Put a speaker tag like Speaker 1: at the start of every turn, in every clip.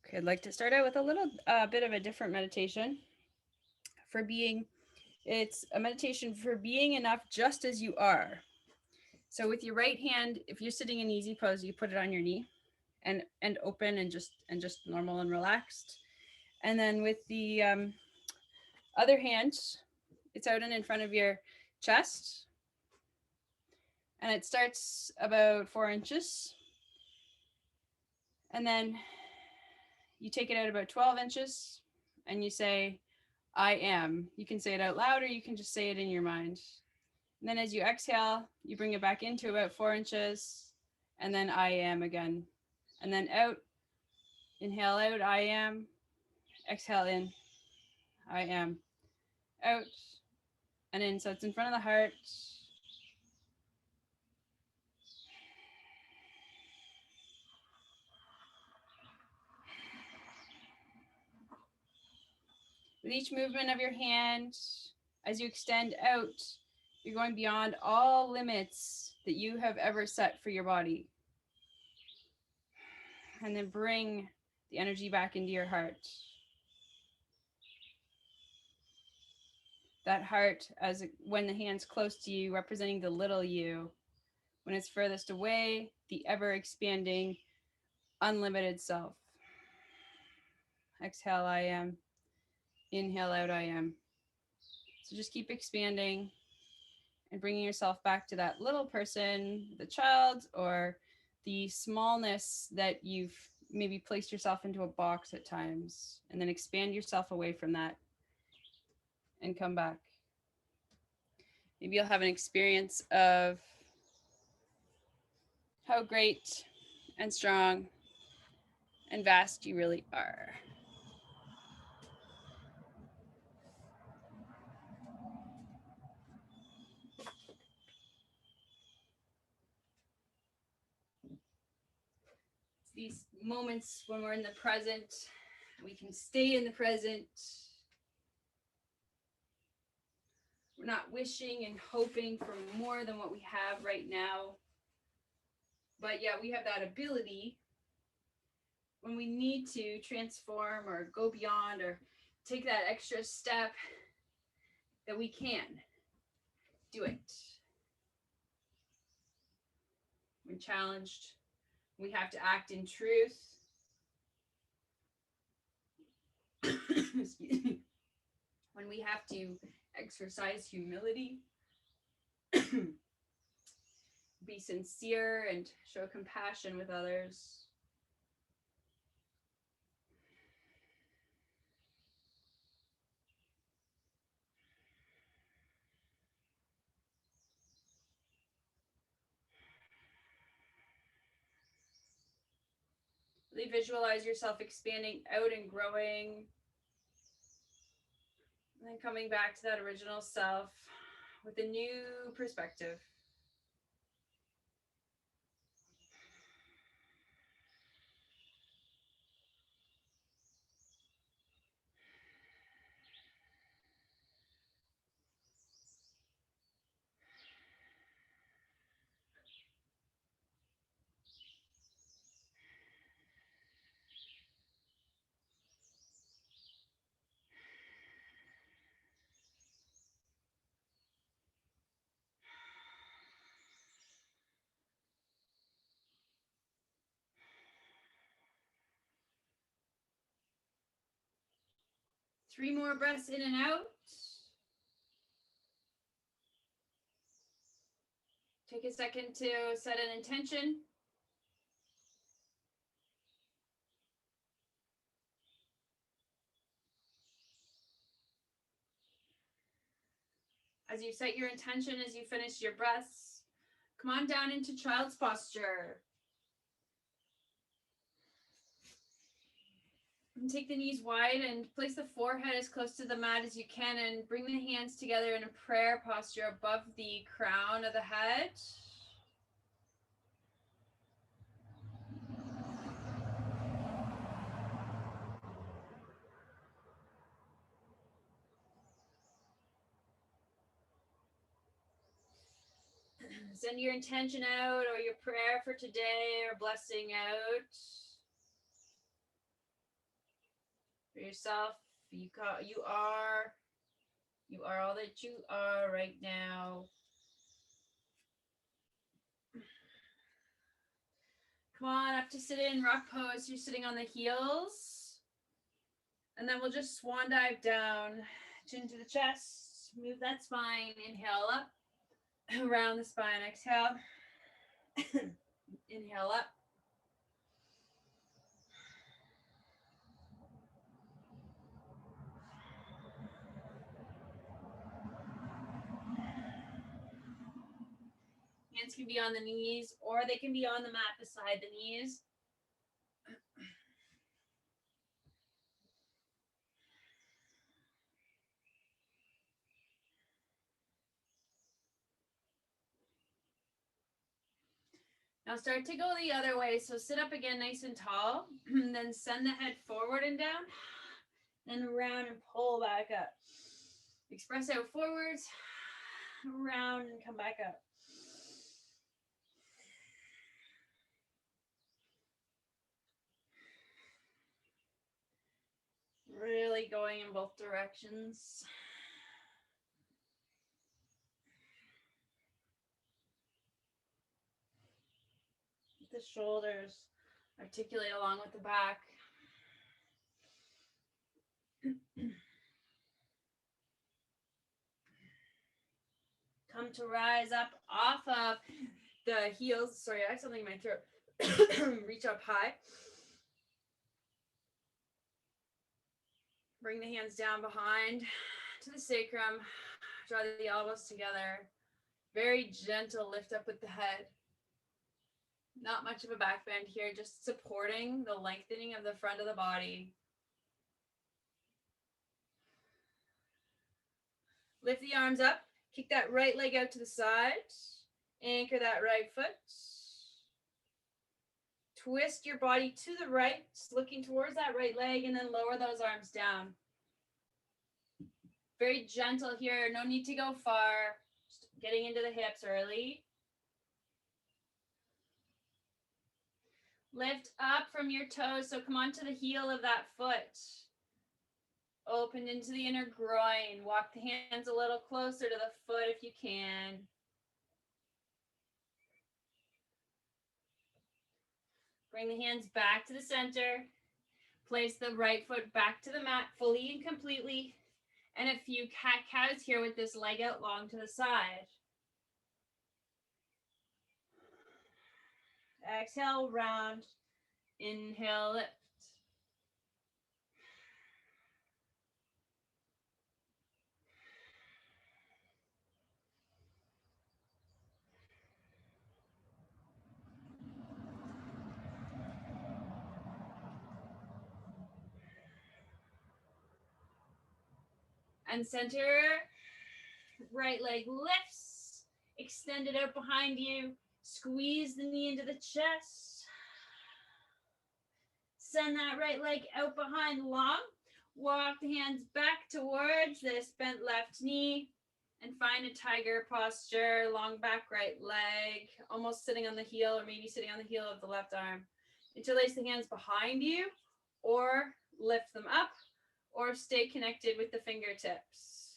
Speaker 1: Okay, I'd like to start out with a little bit of a different meditation for being. It's a meditation for being enough just as you are. So with your right hand, if you're sitting in easy pose, you put it on your knee and open and just normal and relaxed. And then with the other hand, it's out and in front of your chest, and it starts about 4 inches, and then you take it out about 12 inches, and you say, I am. You can say it out loud or you can just say it in your mind. And then as you exhale, you bring it back into about 4 inches, and then I am again. And then out, inhale out, I am. Exhale in, I am. Out and in. So it's in front of the heart. With each movement of your hand, as you extend out, you're going beyond all limits that you have ever set for your body. And then bring the energy back into your heart. That heart, as when the hand's close to you, representing the little you. When it's furthest away, the ever expanding, unlimited self. Exhale, I am. Inhale out, I am. So just keep expanding and bringing yourself back to that little person, the child, or the smallness that you've maybe placed yourself into a box at times, and then expand yourself away from that and come back. Maybe you'll have an experience of how great and strong and vast you really are. It's these moments when we're in the present, we can stay in the present. We're not wishing and hoping for more than what we have right now. But yeah, we have that ability when we need to transform or go beyond or take that extra step that we can do it. When challenged, we have to act in truth. Excuse me. When we have to exercise humility, be sincere and show compassion with others. Really visualize yourself expanding out and growing, and then coming back to that original self with a new perspective. Three more breaths in and out. Take a second to set an intention. As you set your intention, as you finish your breaths, come on down into child's posture. And take the knees wide and place the forehead as close to the mat as you can, and bring the hands together in a prayer posture above the crown of the head. Send your intention out or your prayer for today or blessing out. for yourself. You are all that you are right now. Come on up to sit in rock pose. You're sitting on the heels. And then we'll just swan dive down, chin to the chest, move that spine, inhale up, around the spine, exhale, inhale up. Hands can be on the knees or they can be on the mat beside the knees. Now start to go the other way. So sit up again nice and tall, and then send the head forward and down, then around and pull back up. Express out forwards, around and come back up. Really going in both directions. The shoulders articulate along with the back. Come to rise up off of the heels. Sorry, I have something in my throat. Reach up high. Bring the hands down behind to the sacrum. Draw the elbows together. Very gentle lift up with the head. Not much of a back bend here, just supporting the lengthening of the front of the body. Lift the arms up. Kick that right leg out to the side. Anchor that right foot. Twist your body to the right, looking towards that right leg, and then lower those arms down. Very gentle here. No need to go far. Just getting into the hips early. Lift up from your toes. So come onto the heel of that foot. Open into the inner groin. Walk the hands a little closer to the foot if you can. Bring the hands back to the center. Place the right foot back to the mat fully and completely. And a few cat-cows here with this leg out long to the side. Exhale, round. Inhale, lift. And center. Right leg lifts. Extend it out behind you. Squeeze the knee into the chest. Send that right leg out behind long. Walk the hands back towards this bent left knee. And find a tiger posture. Long back right leg. Almost sitting on the heel or maybe sitting on the heel of the left arm. Interlace the hands behind you. Or lift them up. Or stay connected with the fingertips.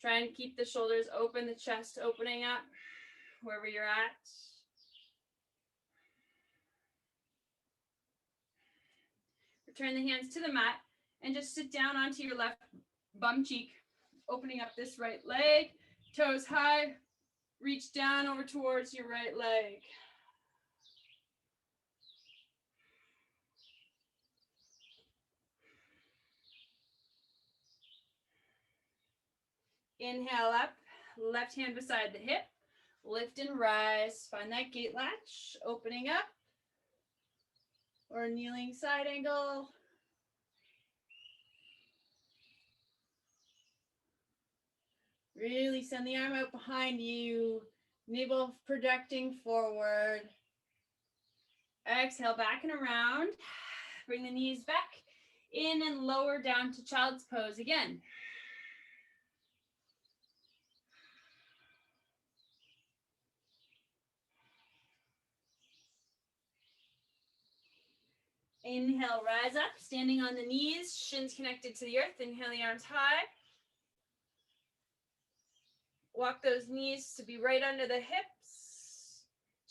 Speaker 1: Try and keep the shoulders open, the chest opening up, wherever you're at. Return the hands to the mat and just sit down onto your left bum cheek, opening up this right leg, toes high, reach down over towards your right leg. Inhale up, left hand beside the hip, lift and rise. Find that gate latch, opening up, or kneeling side angle. Really send the arm out behind you, navel projecting forward. Exhale, back and around. Bring the knees back in and lower down to child's pose again. Inhale, rise up, standing on the knees, shins connected to the earth. Inhale the arms high. Walk those knees to be right under the hips.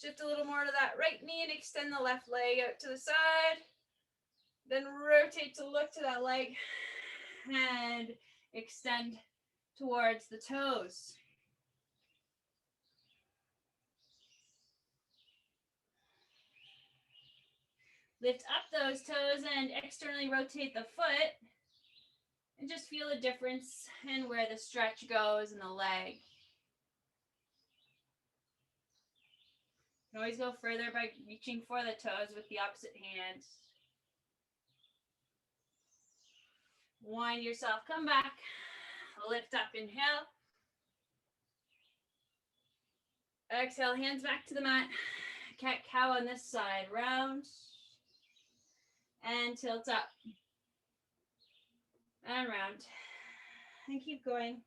Speaker 1: Shift a little more to that right knee and extend the left leg out to the side. Then rotate to look to that leg and extend towards the toes. Lift up those toes and externally rotate the foot. And just feel the difference in where the stretch goes in the leg. You can always go further by reaching for the toes with the opposite hand. Wind yourself, come back. Lift up, inhale. Exhale, hands back to the mat. Cat-cow on this side, round. And tilt up. And round. And keep going.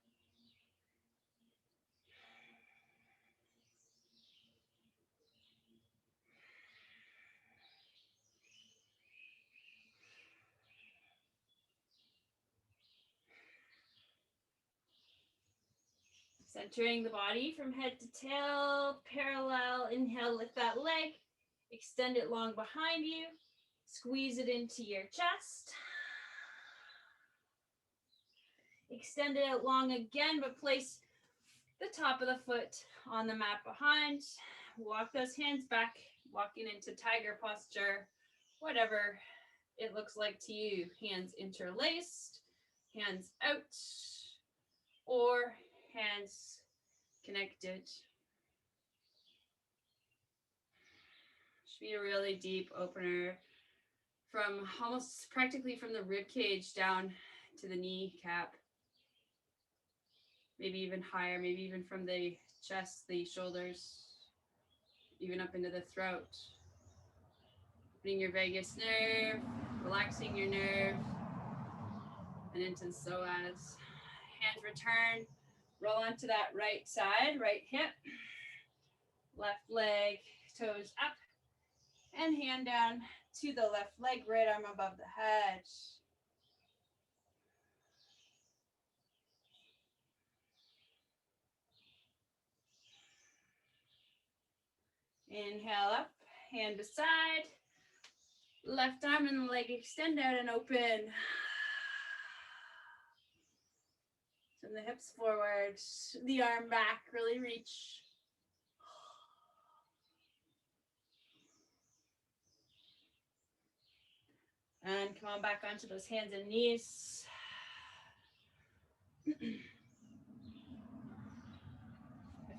Speaker 1: Centering the body from head to tail, parallel. Inhale, lift that leg. Extend it long behind you. Squeeze it into your chest. Extend it out long again, but place the top of the foot on the mat behind. Walk those hands back, walking into tiger posture, whatever it looks like to you. Hands interlaced, hands out, or hands connected. Should be a really deep opener from almost practically from the rib cage down to the kneecap. Maybe even higher, maybe even from the chest, the shoulders, even up into the throat. Opening your vagus nerve, relaxing your nerve, and into the psoas. Hands return, roll onto that right side, right hip, left leg, toes up, and hand down to the left leg, right arm above the head. Inhale up, hand beside, left arm and the leg extend out and open. Send the hips forward, the arm back, really reach. And come on back onto those hands and knees. A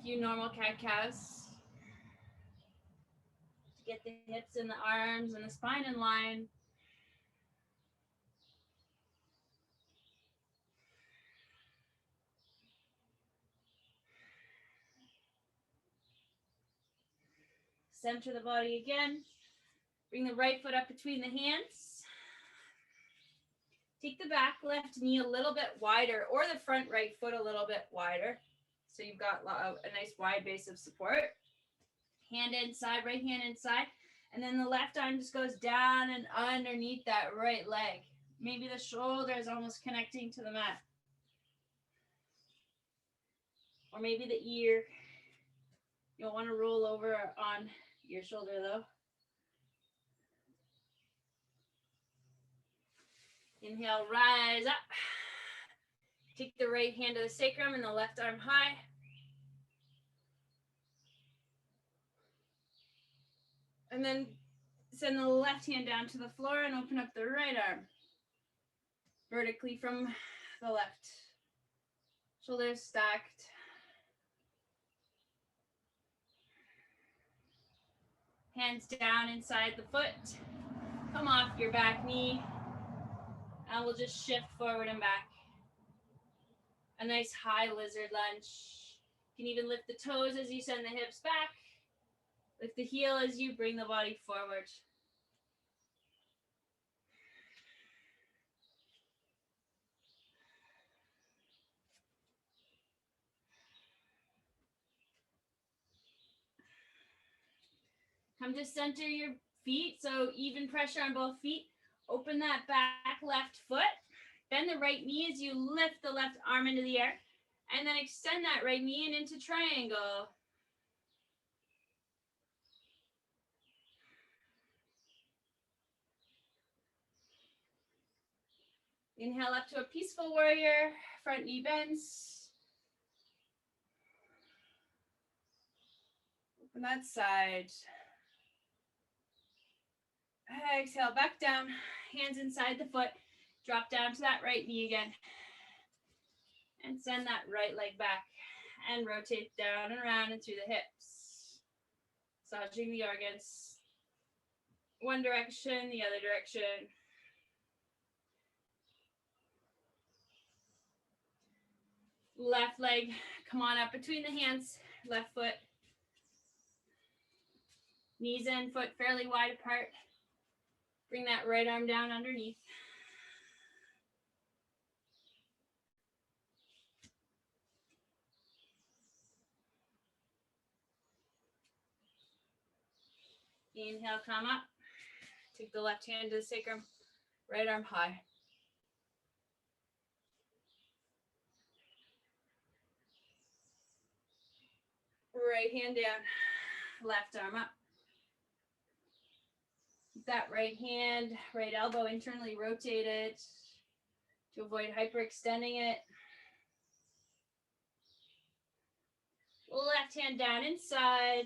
Speaker 1: few normal cat-cows. To get the hips and the arms and the spine in line. Center the body again. Bring the right foot up between the hands. Take the back left knee a little bit wider, or the front right foot a little bit wider. So you've got a nice wide base of support. Hand inside, right hand inside. And then the left arm just goes down and underneath that right leg. Maybe the shoulder is almost connecting to the mat. Or maybe the ear. You'll want to roll over on your shoulder though. Inhale, rise up. Take the right hand to the sacrum and the left arm high. And then send the left hand down to the floor and open up the right arm. Vertically from the left. Shoulders stacked. Hands down inside the foot. Come off your back knee. And we'll just shift forward and back. A nice high lizard lunge. You can even lift the toes as you send the hips back. Lift the heel as you bring the body forward. Come to center your feet. So even pressure on both feet. Open that back left foot. Bend the right knee as you lift the left arm into the air. And then extend that right knee and into triangle. Inhale up to a peaceful warrior. Front knee bends. Open that side. Exhale, back down. Hands inside the foot. Drop down to that right knee again. And send that right leg back. And rotate down and around and through the hips. Massaging the organs. One direction, the other direction. Left leg, come on up between the hands. Left foot. Knees and foot fairly wide apart. Bring that right arm down underneath. Inhale, come up. Take the left hand to the sacrum. Right arm high. Right hand down. Left arm up. Keep that right hand, right elbow internally rotated to avoid hyperextending it. Left hand down inside,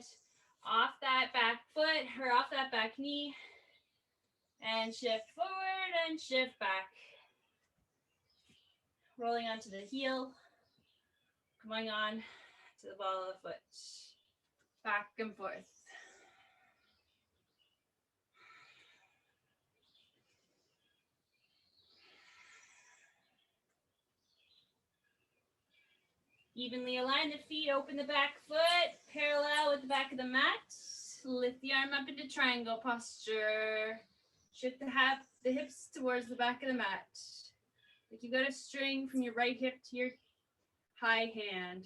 Speaker 1: off that back foot or off that back knee, and shift forward and shift back. Rolling onto the heel, coming on to the ball of the foot, back and forth. Evenly align the feet, open the back foot, parallel with the back of the mat. Lift the arm up into triangle posture. Shift the hips towards the back of the mat. Like you got a string from your right hip to your high hand.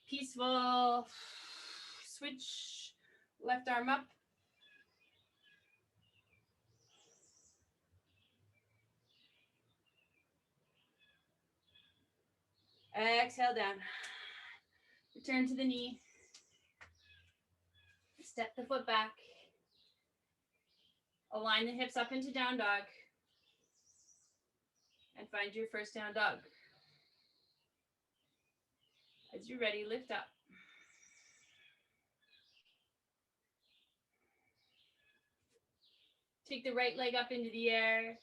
Speaker 1: Peaceful. Switch. Left arm up. Exhale down. Return to the knee. Step the foot back. Align the hips up into down dog. And find your first down dog. As you're ready, lift up. Take the right leg up into the air.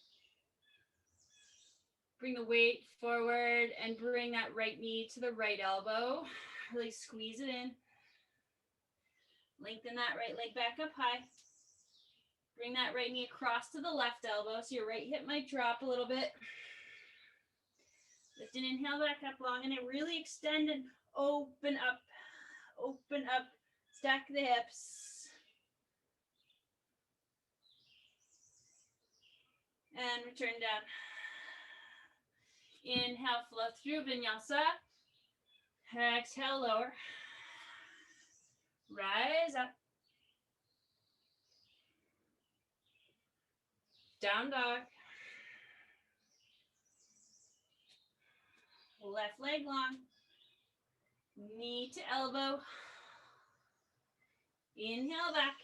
Speaker 1: Bring the weight forward and bring that right knee to the right elbow. Really squeeze it in. Lengthen that right leg back up high. Bring that right knee across to the left elbow so your right hip might drop a little bit. Lift and inhale back up long and then really extend and open up. Open up. Stack the hips. And return down. Inhale, flow through vinyasa. Exhale, lower. Rise up. Down dog. Left leg long. Knee to elbow. Inhale back.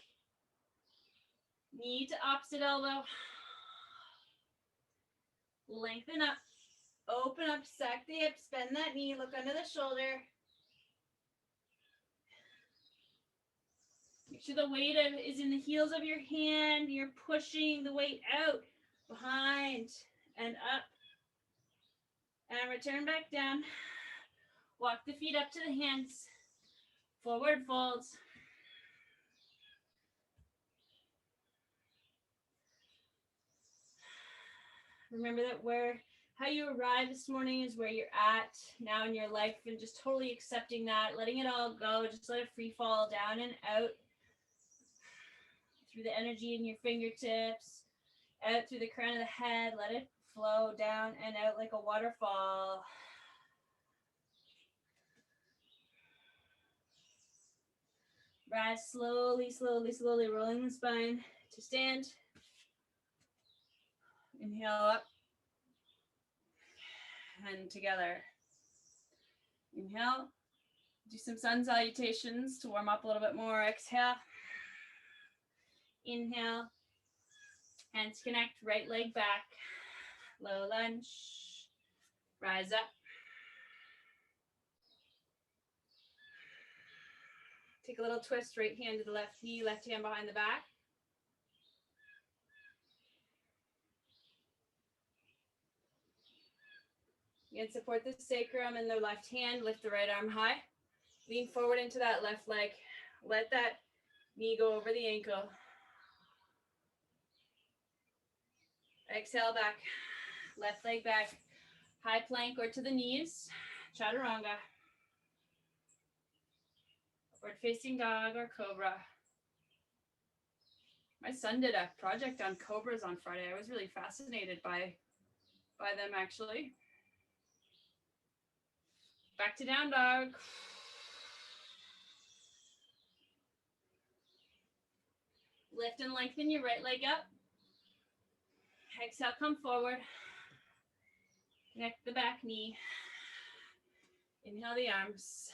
Speaker 1: Knee to opposite elbow. Lengthen up. Open up, stack the hips, bend that knee, look under the shoulder. Make sure the weight is in the heels of your hand. You're pushing the weight out, behind, and up. And return back down. Walk the feet up to the hands. Forward folds. Remember that how you arrived this morning is where you're at now in your life, and just totally accepting that, letting it all go. Just let it free fall down and out through the energy in your fingertips, out through the crown of the head. Let it flow down and out like a waterfall. Rise slowly, slowly, slowly, rolling the spine to stand. Inhale up and together. Inhale. Do some sun salutations to warm up a little bit more. Exhale. Inhale. Hands connect, right leg back. Low lunge. Rise up. Take a little twist, right hand to the left knee, left hand behind the back. Again, support the sacrum in the left hand, lift the right arm high. Lean forward into that left leg. Let that knee go over the ankle. Exhale back, left leg back. High plank or to the knees, chaturanga. Upward facing dog or cobra. My son did a project on cobras on Friday. I was really fascinated by them actually. Back to down dog. Lift and lengthen your right leg up. Exhale, come forward. Connect the back knee. Inhale the arms.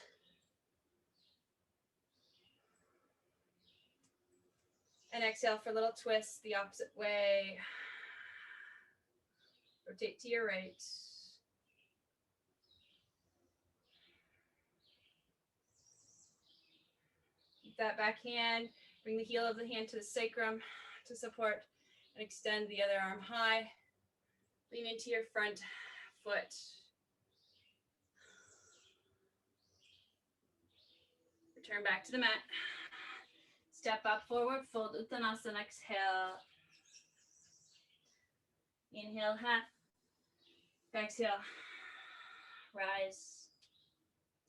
Speaker 1: And exhale for a little twist the opposite way. Rotate to your right. Keep that back hand. Bring the heel of the hand to the sacrum to support and extend the other arm high. Lean into your front foot. Return back to the mat. Step up, forward, fold, Uttanasana, exhale. Inhale, half. Exhale. Rise.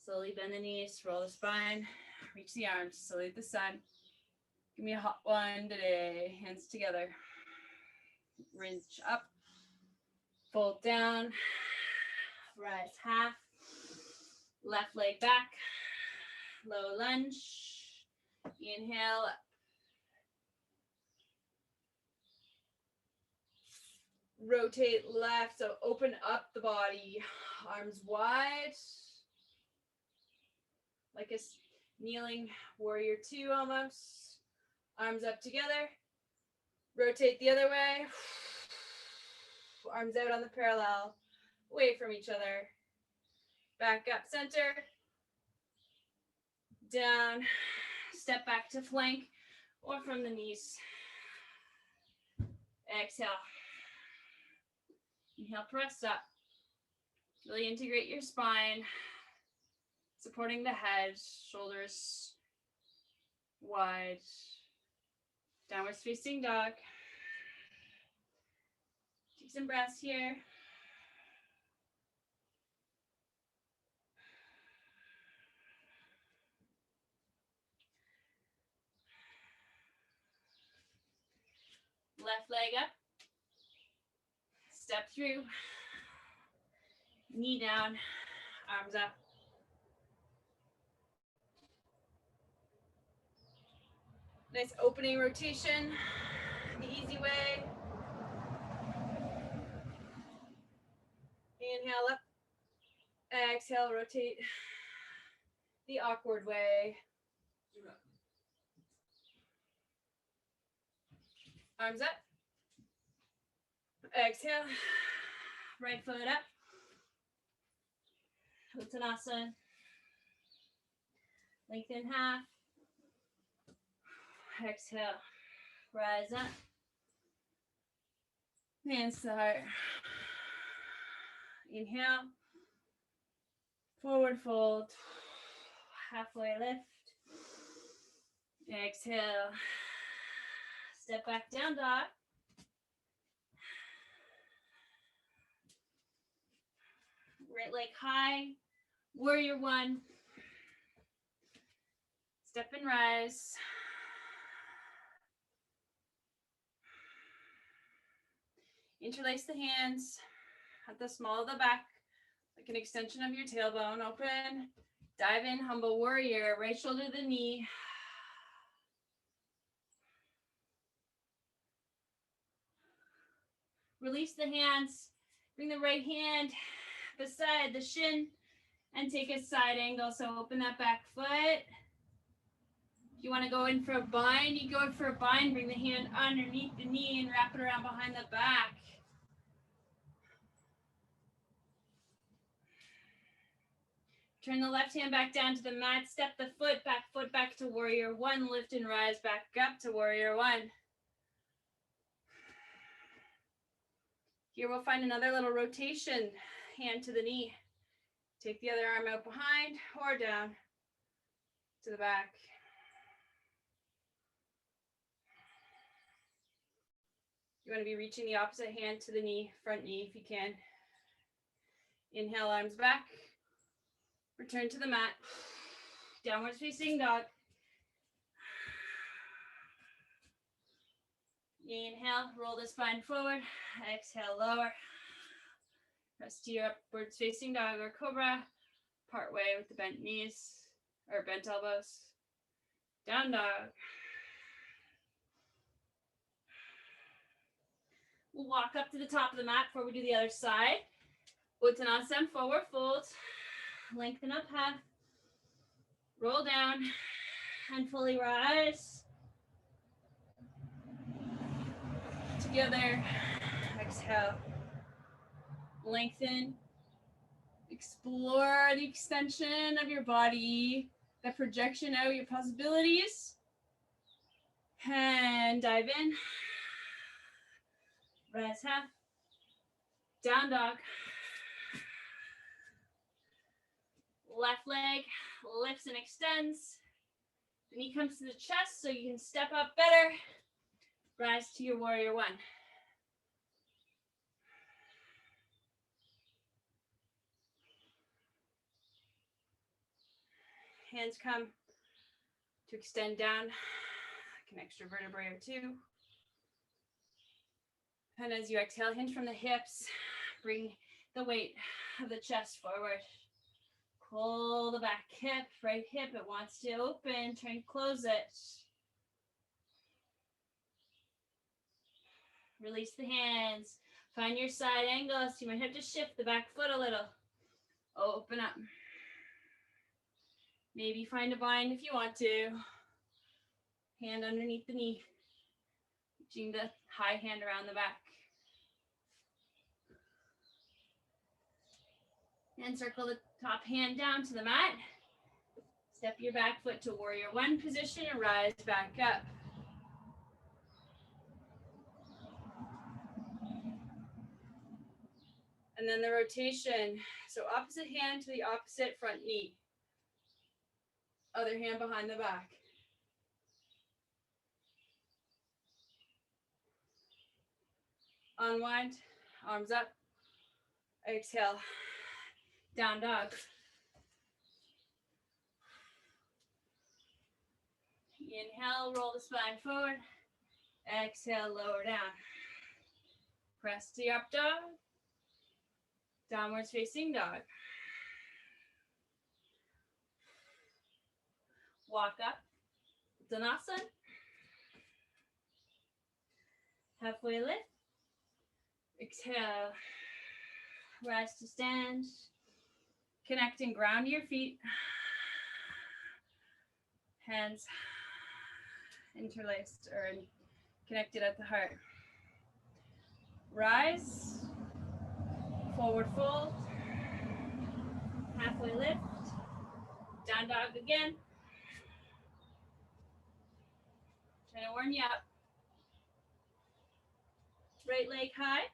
Speaker 1: Slowly bend the knees, roll the spine, reach the arms, salute the sun. Give me a hot one today. Hands together. Rinse up. Fold down. Rise half. Left leg back. Low lunge. Inhale. Rotate left, so open up the body. Arms wide. Like a kneeling warrior two almost. Arms up together. Rotate the other way. Arms out on the parallel. Away from each other. Back up center. Down. Step back to flank or from the knees. Exhale. Inhale, press up. Really integrate your spine. Supporting the head, shoulders wide. Downwards facing dog. Take some breaths here. Left leg up. Step through. Knee down, arms up. Nice opening rotation, the easy way. Inhale up, exhale, rotate the awkward way. Arms up, exhale, right foot up. Uttanasana. Lengthen half. Exhale, rise up. Hands to the heart. Inhale. Forward fold. Halfway lift. Exhale. Step back down dog. Right leg high. Warrior one. Step and rise. Interlace the hands at the small of the back, like an extension of your tailbone. Open. Dive in, humble warrior. Right shoulder to the knee. Release the hands. Bring the right hand beside the shin and take a side angle. So open that back foot. If you want to go in for a bind, you go in for a bind. Bring the hand underneath the knee and wrap it around behind the back. Turn the left hand back down to the mat. Step the foot back to warrior one. Lift and rise back up to warrior one. Here we'll find another little rotation. Hand to the knee. Take the other arm out behind or down to the back. You want to be reaching the opposite hand to the knee, front knee if you can. Inhale, arms back. Return to the mat. Downwards facing dog. Inhale, roll the spine forward. Exhale, lower. Press to your upwards facing dog or cobra. Part way with the bent knees or bent elbows. Down dog. We'll walk up to the top of the mat before we do the other side. Uttanasana, forward fold. Lengthen up half. Roll down and fully rise. Together. Exhale. Lengthen. Explore the extension of your body, the projection out, your possibilities. And dive in. Rise half. Down dog. Left leg lifts and extends. The knee comes to the chest so you can step up better. Rise to your warrior one. Hands come to extend down. Connect your vertebrae or two. And as you exhale, hinge from the hips. Bring the weight of the chest forward. Pull the back hip, right hip. It wants to open. Try and close it. Release the hands. Find your side angles. You might have to shift the back foot a little. Open up. Maybe find a bind if you want to. Hand underneath the knee. Reaching the high hand around the back. And circle the top hand down to the mat. Step your back foot to warrior one position and rise back up. And then the rotation. So opposite hand to the opposite front knee. Other hand behind the back. Unwind, arms up. Exhale, down dog. Inhale, roll the spine forward. Exhale, lower down. Press to up dog. Downwards facing dog. Walk up. Uttanasana. Halfway lift. Exhale. Rise to stand. Connect and ground your feet. Hands interlaced or connected at the heart. Rise. Forward fold. Halfway lift. Down dog again. Trying to warm you up. Right leg high.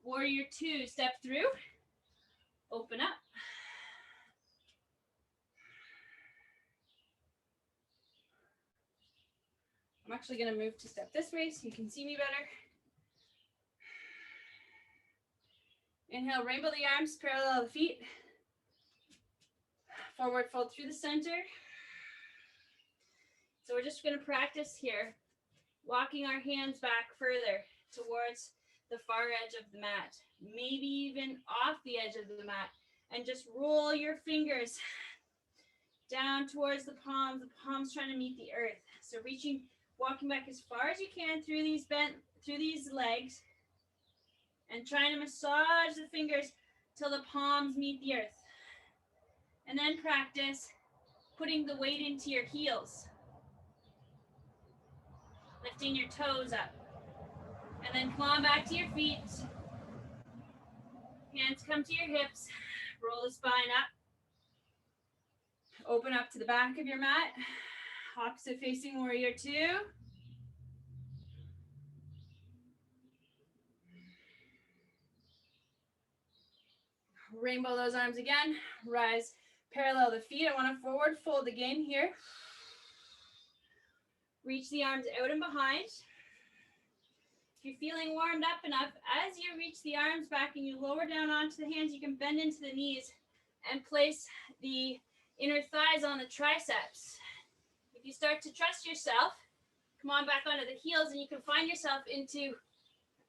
Speaker 1: Warrior two, step through. Open up. I'm actually going to move to step this way so you can see me better. Inhale, rainbow the arms, parallel the feet. Forward fold through the center. So we're just going to practice here, walking our hands back further towards the far edge of the mat, maybe even off the edge of the mat, and just roll your fingers down towards the palms trying to meet the earth. So walking back as far as you can through these legs. And trying to massage the fingers till the palms meet the earth. And then practice putting the weight into your heels. Lifting your toes up. And then come on back to your feet. Hands come to your hips. Roll the spine up. Open up to the back of your mat. Opposite facing warrior 2. Rainbow those arms again. Rise, parallel the feet. I want to forward fold again here. Reach the arms out and behind. If you're feeling warmed up enough, as you reach the arms back and you lower down onto the hands, you can bend into the knees and place the inner thighs on the triceps. If you start to trust yourself, come on back onto the heels and you can find yourself into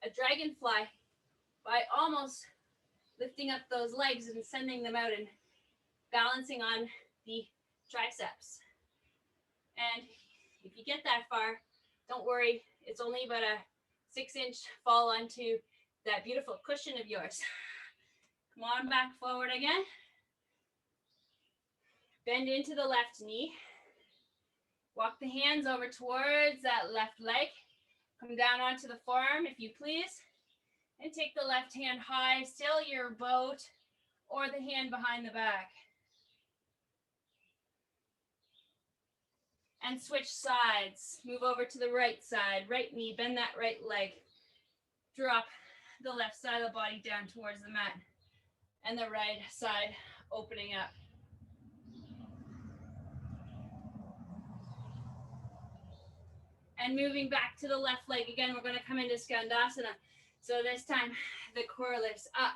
Speaker 1: a dragonfly by almost lifting up those legs and sending them out and balancing on the triceps. And if you get that far, don't worry, it's only about a 6-inch fall onto that beautiful cushion of yours. Come on back forward again. Bend into the left knee. Walk the hands over towards that left leg. Come down onto the forearm if you please. And take the left hand high, still your boat, or the hand behind the back. And switch sides. Move over to the right side, right knee, bend that right leg. Drop the left side of the body down towards the mat. And the right side opening up. And moving back to the left leg again, we're going to come into Skandasana. So this time the core lifts up.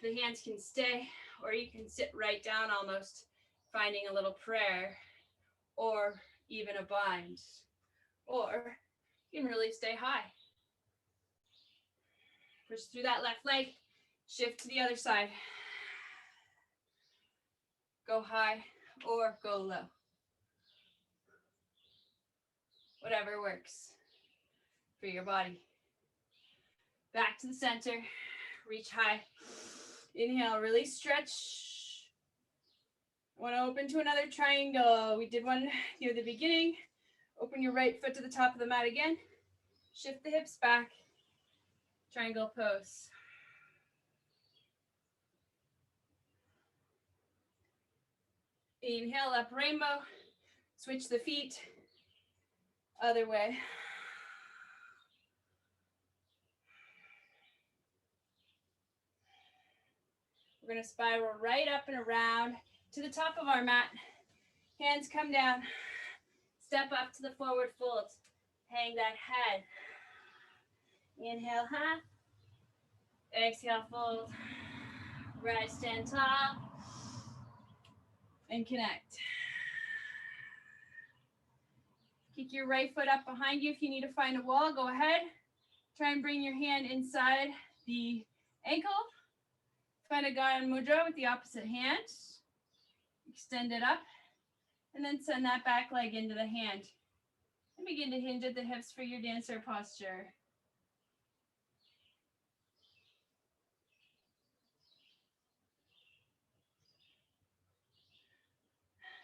Speaker 1: The hands can stay, or you can sit right down almost, finding a little prayer, or even a bind, or you can really stay high. Push through that left leg, shift to the other side. Go high or go low. Whatever works for your body. Back to the center, reach high. Inhale, really stretch. I want to open to another triangle. We did one near the beginning. Open your right foot to the top of the mat again. Shift the hips back. Triangle pose. Inhale, up rainbow. Switch the feet. Other way. We're going to spiral right up and around to the top of our mat. Hands come down. Step up to the forward fold. Hang that head. Inhale, half. Exhale, fold. Rise, stand tall. And connect. Kick your right foot up behind you. If you need to find a wall, go ahead. Try and bring your hand inside the ankle. Find a Gyan Mudra with the opposite hand. Extend it up. And then send that back leg into the hand. And begin to hinge at the hips for your dancer posture.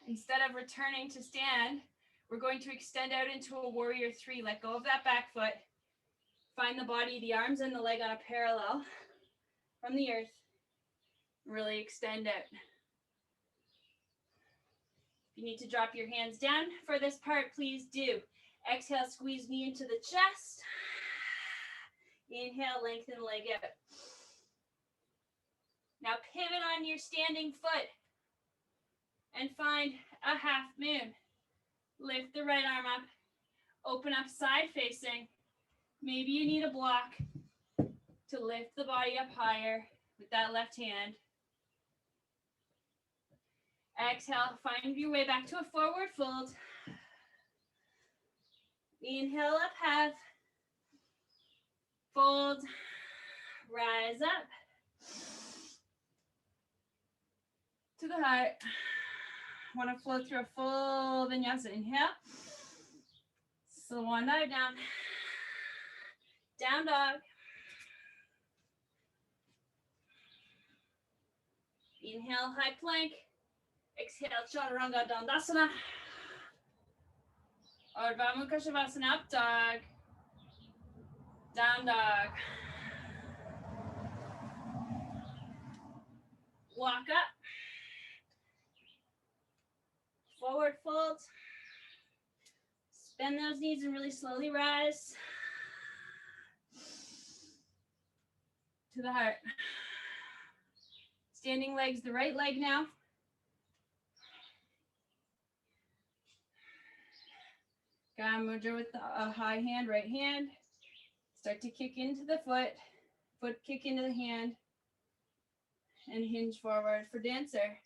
Speaker 1: Instead of returning to stand, we're going to extend out into a warrior 3. Let go of that back foot. Find the body, the arms and the leg on a parallel from the earth. Really extend out. If you need to drop your hands down for this part, please do. Exhale, squeeze knee into the chest. Inhale, lengthen leg out. Now pivot on your standing foot and find a half moon. Lift the right arm up. Open up side facing. Maybe you need a block to lift the body up higher with that left hand. Exhale, find your way back to a forward fold. Inhale up, half. Fold. Rise up. To the heart. Want to flow through a full vinyasa. Inhale. Swan dive down. Down dog. Inhale, high plank. Exhale, chaturanga dandasana. Urdhva Mukha Shavasana, up dog. Down dog. Walk up. Forward fold. Bend those knees and really slowly rise to the heart. Standing legs, the right leg now. Gaya Mudra with a high hand, right hand. Start to kick into the foot. Foot kick into the hand. And hinge forward for dancer.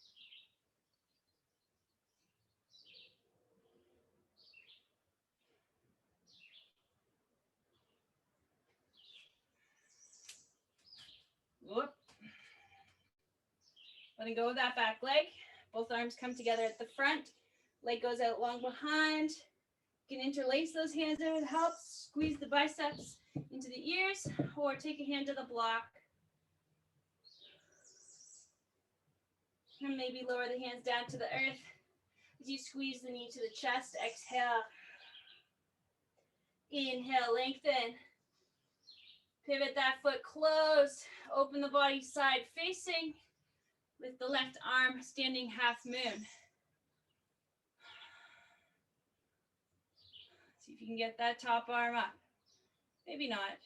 Speaker 1: Whoop. Letting go of that back leg. Both arms come together at the front. Leg goes out long behind. You can interlace those hands if it helps. Squeeze the biceps into the ears or take a hand to the block. And maybe lower the hands down to the earth as you squeeze the knee to the chest. Exhale. Inhale, lengthen. Pivot that foot closed. Open the body side facing with the left arm standing half moon. See if you can get that top arm up. Maybe not.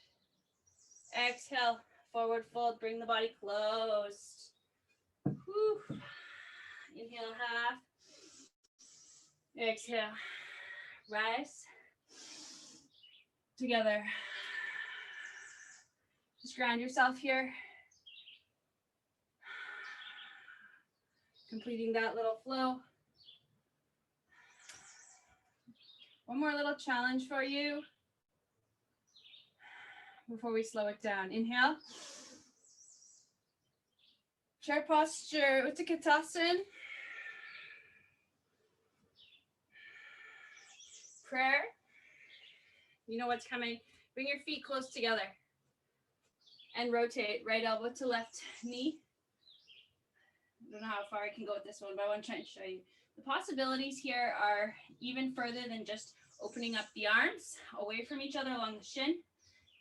Speaker 1: Exhale, forward fold, bring the body closed. Whew. Inhale, half. Exhale, rise. Together. Just ground yourself here. Completing that little flow. One more little challenge for you before we slow it down. Inhale. Chair posture, Utkatasana. Prayer. You know what's coming. Bring your feet close together and rotate right elbow to left knee. I don't know how far I can go with this one, but I want to try and show you. The possibilities here are even further than just opening up the arms away from each other along the shin.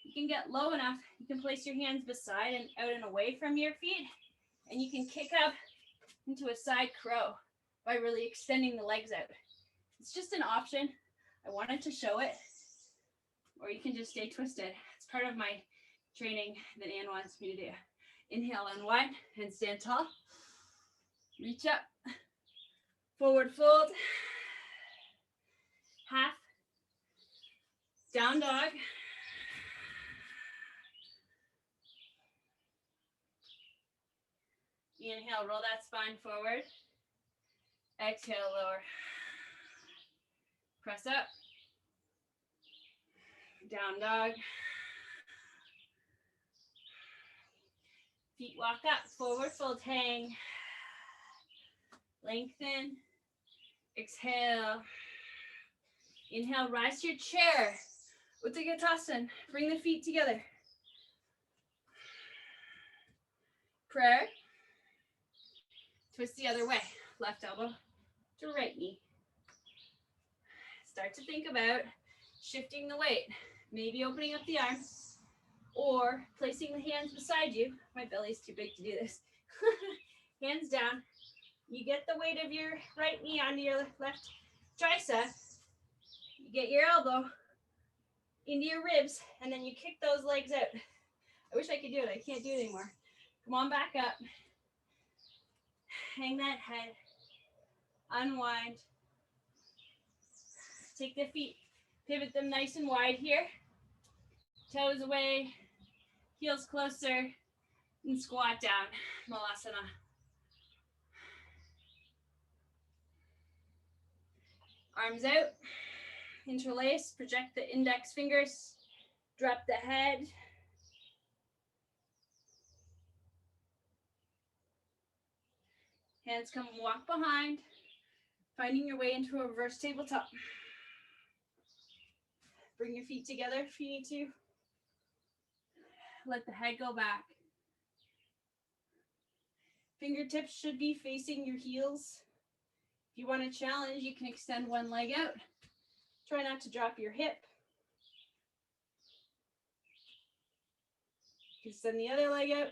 Speaker 1: You can get low enough. You can place your hands beside and out and away from your feet. And you can kick up into a side crow by really extending the legs out. It's just an option. I wanted to show it. Or you can just stay twisted. It's part of my training that Anne wants me to do. Inhale, unwind and stand tall. Reach up. Forward fold. Half. Down dog. Inhale, roll that spine forward. Exhale, lower. Press up. Down dog. Feet walk up, forward fold, hang. Lengthen. Exhale. Inhale, rise to your chair. Utkatasana. Bring the feet together. Prayer. Twist the other way. Left elbow to right knee. Start to think about shifting the weight. Maybe opening up the arms or placing the hands beside you. My belly's too big to do this. Hands down. You get the weight of your right knee onto your left tricep. You get your elbow into your ribs, and then you kick those legs out. I wish I could do it. I can't do it anymore. Come on back up. Hang that head. Unwind. Take the feet. Pivot them nice and wide here. Toes away. Heels closer. And squat down. Malasana. Arms out. Interlace. Project the index fingers. Drop the head. Hands come and walk behind. Finding your way into a reverse tabletop. Bring your feet together if you need to. Let the head go back. Fingertips should be facing your heels. If you want to challenge, you can extend one leg out. Try not to drop your hip. Extend the other leg out.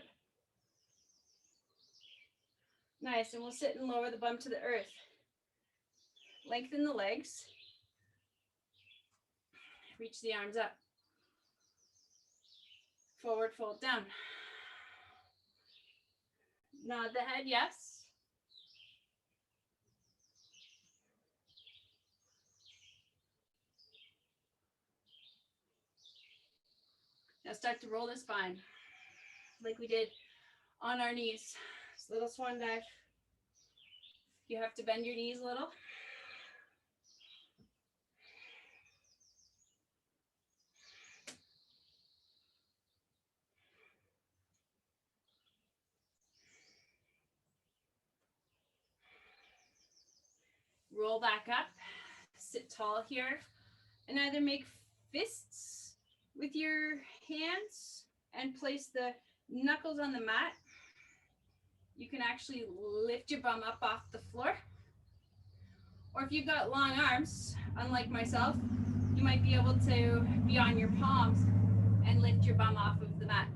Speaker 1: Nice, and we'll sit and lower the bum to the earth. Lengthen the legs. Reach the arms up. Forward fold down. Nod the head, yes. Now start to roll the spine like we did on our knees. This little swan dive. You have to bend your knees a little. Roll back up. Sit tall here. And either make fists with your hands and place the knuckles on the mat. You can actually lift your bum up off the floor. Or if you've got long arms, unlike myself, you might be able to be on your palms and lift your bum off of the mat.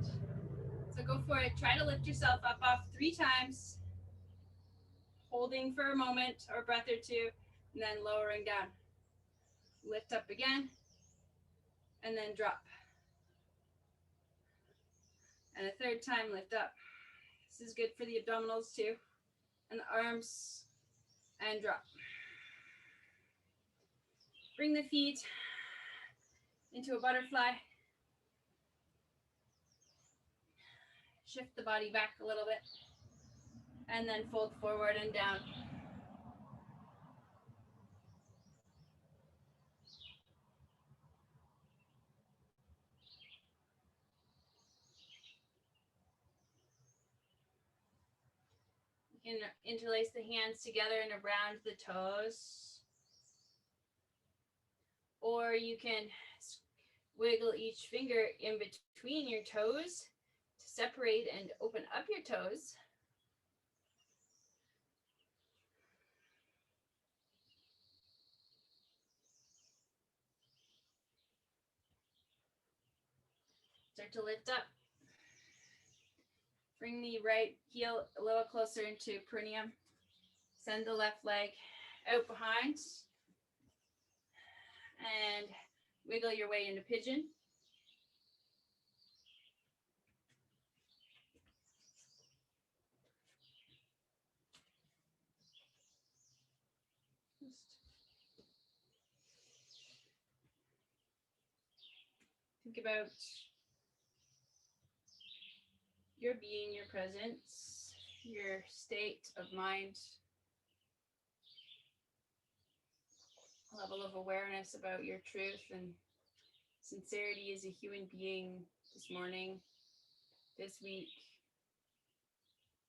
Speaker 1: So go for it. Try to lift yourself up off 3 times, holding for a moment or a breath or two, and then lowering down. Lift up again, and then drop. And a 3rd time, lift up. This is good for the abdominals too, and the arms, and drop. Bring the feet into a butterfly. Shift the body back a little bit, and then fold forward and down. You can interlace the hands together and around the toes. Or you can wiggle each finger in between your toes to separate and open up your toes. Start to lift up. Bring the right heel a little closer into perineum. Send the left leg out behind. And wiggle your way into pigeon. Think about your being, your presence, your state of mind, level of awareness about your truth and sincerity as a human being this morning, this week.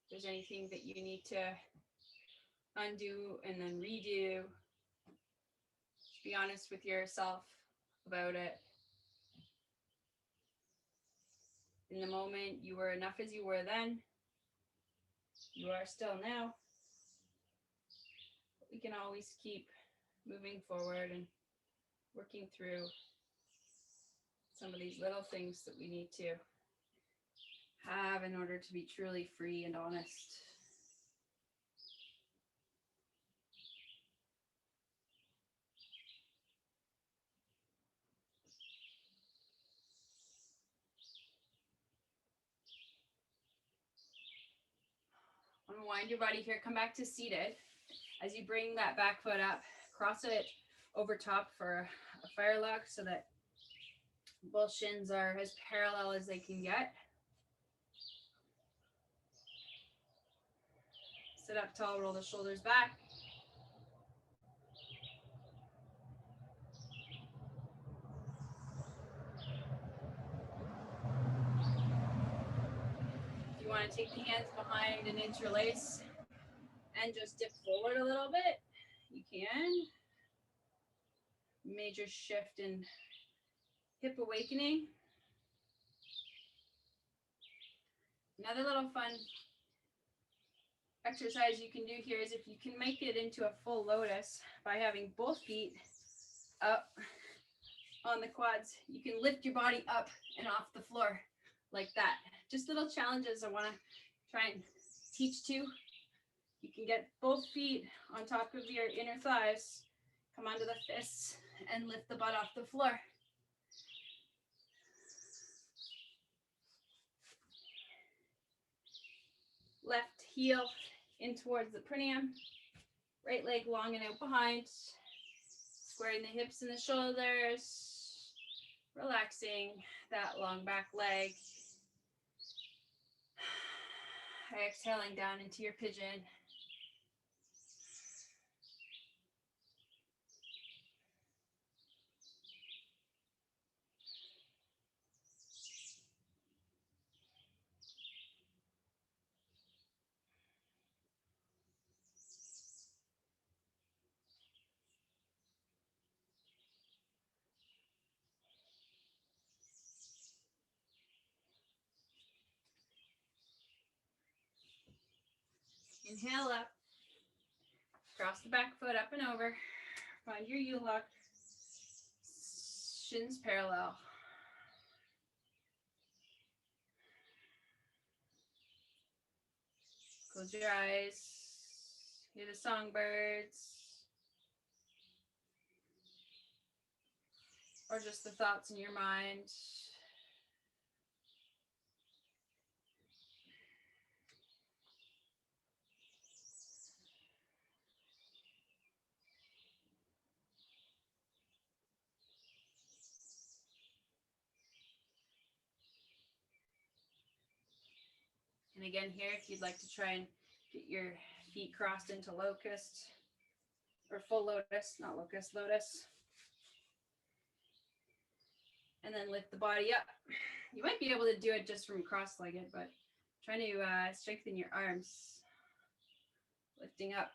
Speaker 1: If there's anything that you need to undo and then redo, just be honest with yourself about it. In the moment, you were enough as you were then. You are still now. But we can always keep moving forward and working through some of these little things that we need to have in order to be truly free and honest. Unwind your body here. Come back to seated. As you bring that back foot up, cross it over top for a fire lock so that both shins are as parallel as they can get. Sit up tall, roll the shoulders back. If you want to take the hands behind and interlace and just dip forward a little bit, you can. Major shift in hip awakening. Another little fun exercise you can do here is if you can make it into a full lotus by having both feet up on the quads, you can lift your body up and off the floor like that. Just little challenges I want to try and teach too. You can get both feet on top of your inner thighs, come onto the fists, and lift the butt off the floor. Left heel in towards the perineum, right leg long and out behind, squaring the hips and the shoulders, relaxing that long back leg. Exhaling down into your pigeon. Inhale up, cross the back foot up and over, find your U-lock, shins parallel. Close your eyes, hear the songbirds, or just the thoughts in your mind. And again here, if you'd like to try and get your feet crossed into locust, or full lotus, not locust, lotus. And then lift the body up. You might be able to do it just from cross-legged, but trying to strengthen your arms. Lifting up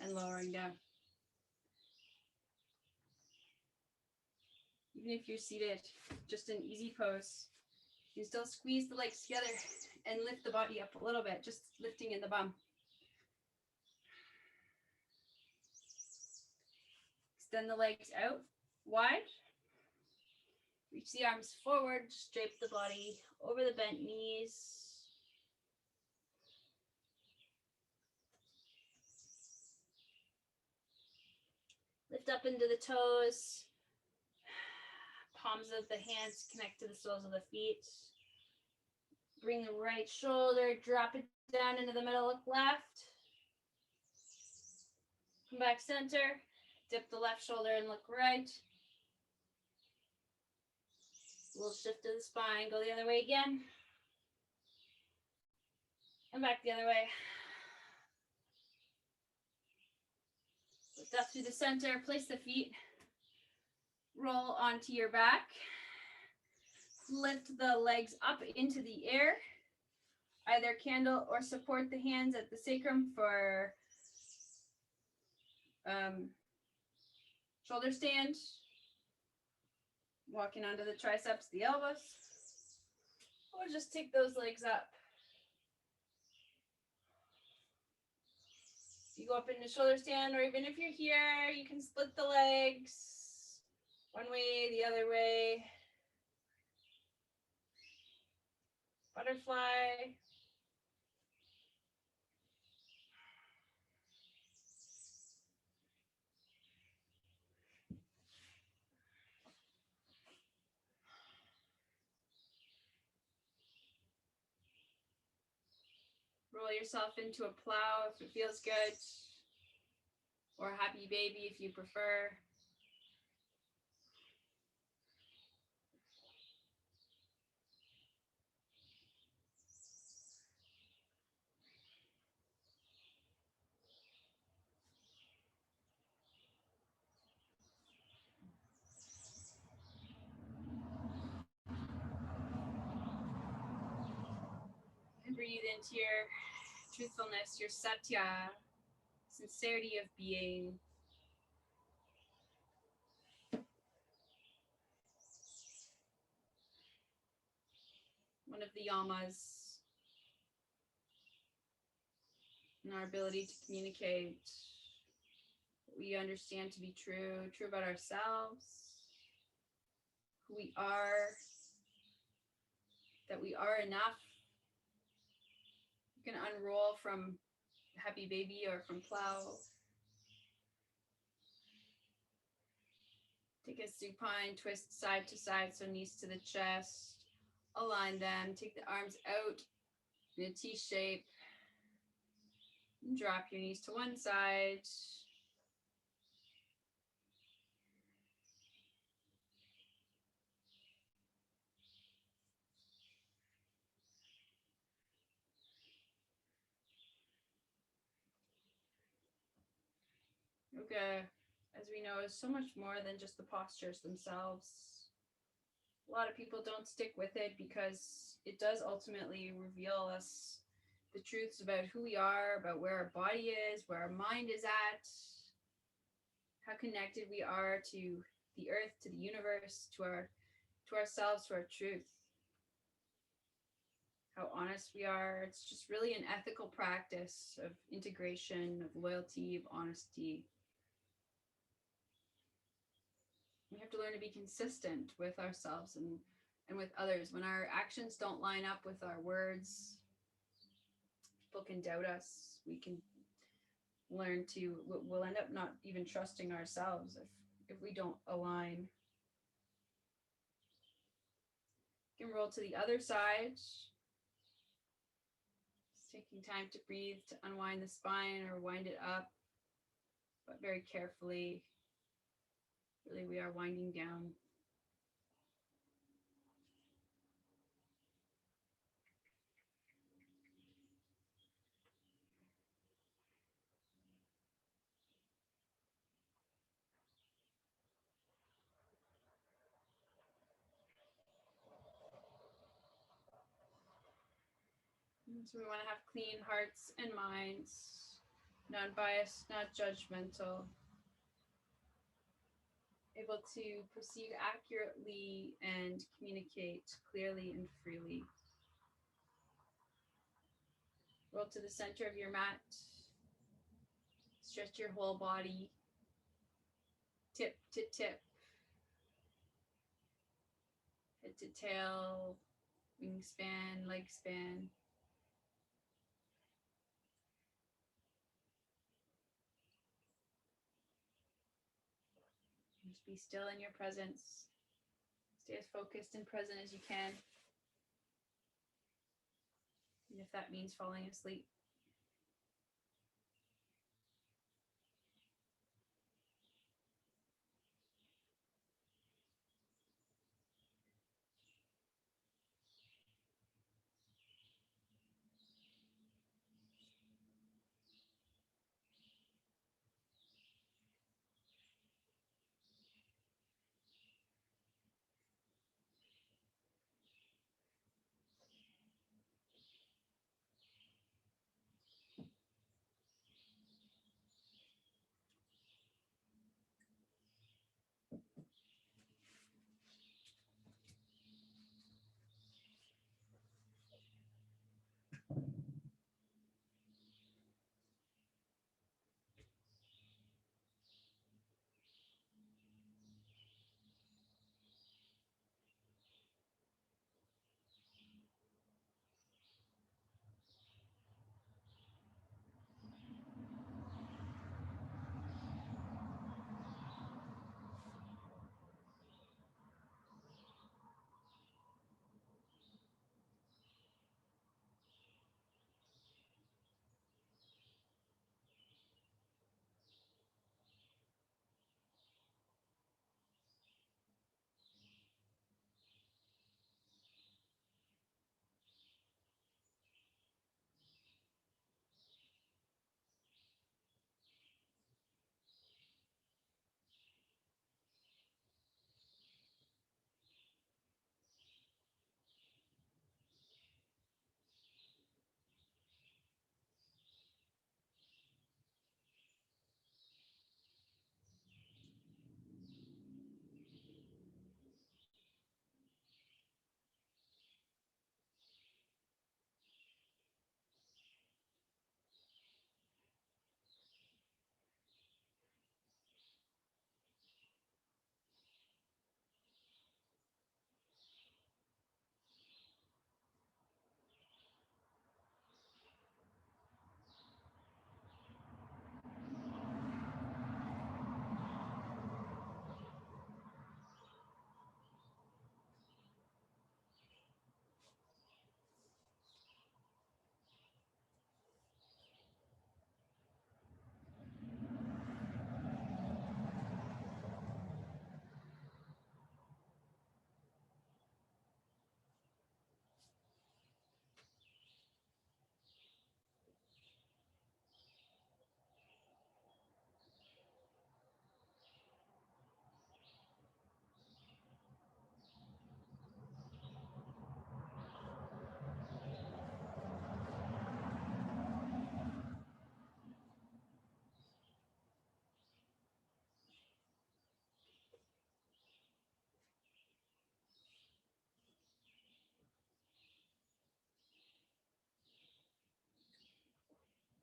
Speaker 1: and lowering down. Even if you're seated, just an easy pose, you can still squeeze the legs together and lift the body up a little bit, just lifting in the bum. Extend the legs out wide. Reach the arms forward, drape the body over the bent knees. Lift up into the toes. Palms of the hands connect to the soles of the feet. Bring the right shoulder, drop it down into the middle, look left. Come back center, dip the left shoulder and look right. We'll shift to the spine, go the other way again. And back the other way. Lift up through the center, place the feet. Roll onto your back. Lift the legs up into the air. Either candle or support the hands at the sacrum for shoulder stand. Walking onto the triceps, the elbows. Or just take those legs up. You go up into shoulder stand, or even if you're here, you can split the legs one way, the other way. Butterfly. Roll yourself into a plow if it feels good, or happy baby if you prefer. And breathe into your truthfulness, your Satya, sincerity of being. One of the yamas. and our ability to communicate what we understand to be true about ourselves, who we are, that we are enough. You can unroll from happy baby or from plow. Take a supine, twist side to side, so knees to the chest. Align them. Take the arms out in a T shape. Drop your knees to one side. Yoga, as we know, is so much more than just the postures themselves. A lot of people don't stick with it because it does ultimately reveal us the truths about who we are, about where our body is, where our mind is at, how connected we are to the earth, to the universe, to ourselves, to our truth. How honest we are. It's just really an ethical practice of integration, of loyalty, of honesty. We have to learn to be consistent with ourselves and with others. When our actions don't line up with our words, people can doubt us. We can learn to, we'll end up not even trusting ourselves if we don't align. You can roll to the other side. Just taking time to breathe, to unwind the spine or wind it up, but very carefully. Really, we are winding down. So we want to have clean hearts and minds, non-biased, not judgmental, able to perceive accurately and communicate clearly and freely. Roll to the center of your mat. Stretch your whole body, tip to tip, head to tail, wingspan, leg span. Just be still in your presence. Stay as focused and present as you can. And if that means falling asleep.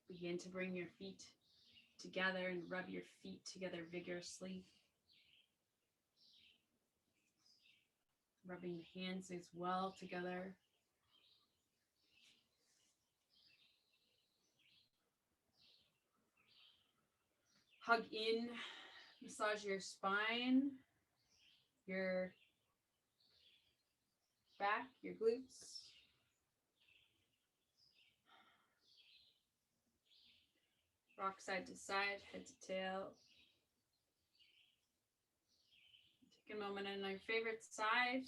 Speaker 1: Begin to bring your feet together and rub your feet together vigorously. Rubbing the hands as well together. Hug in, massage your spine, your back, your glutes. Rock side to side, head to tail. Take a moment on your favorite side.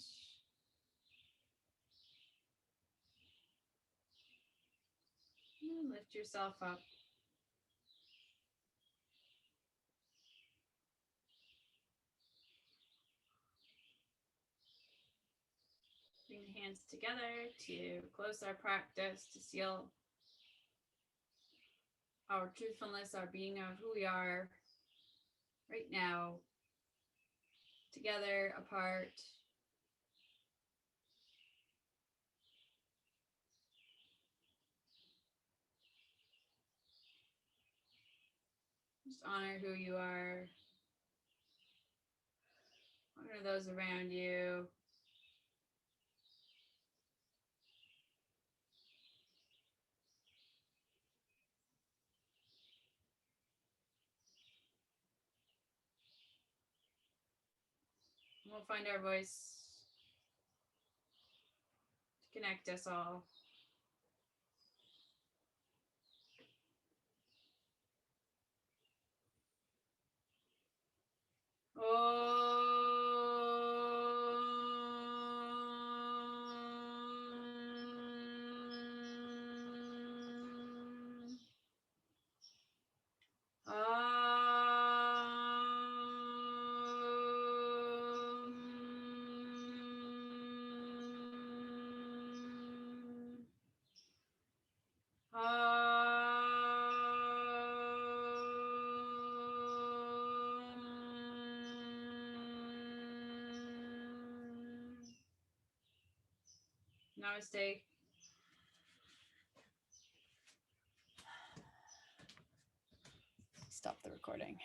Speaker 1: And lift yourself up. Bring the hands together to close our practice, to seal our truthfulness, our being of who we are right now, together, apart. Just honor who you are. Honor those around you. We'll find our voice to connect us all. Namaste. Stop the recording.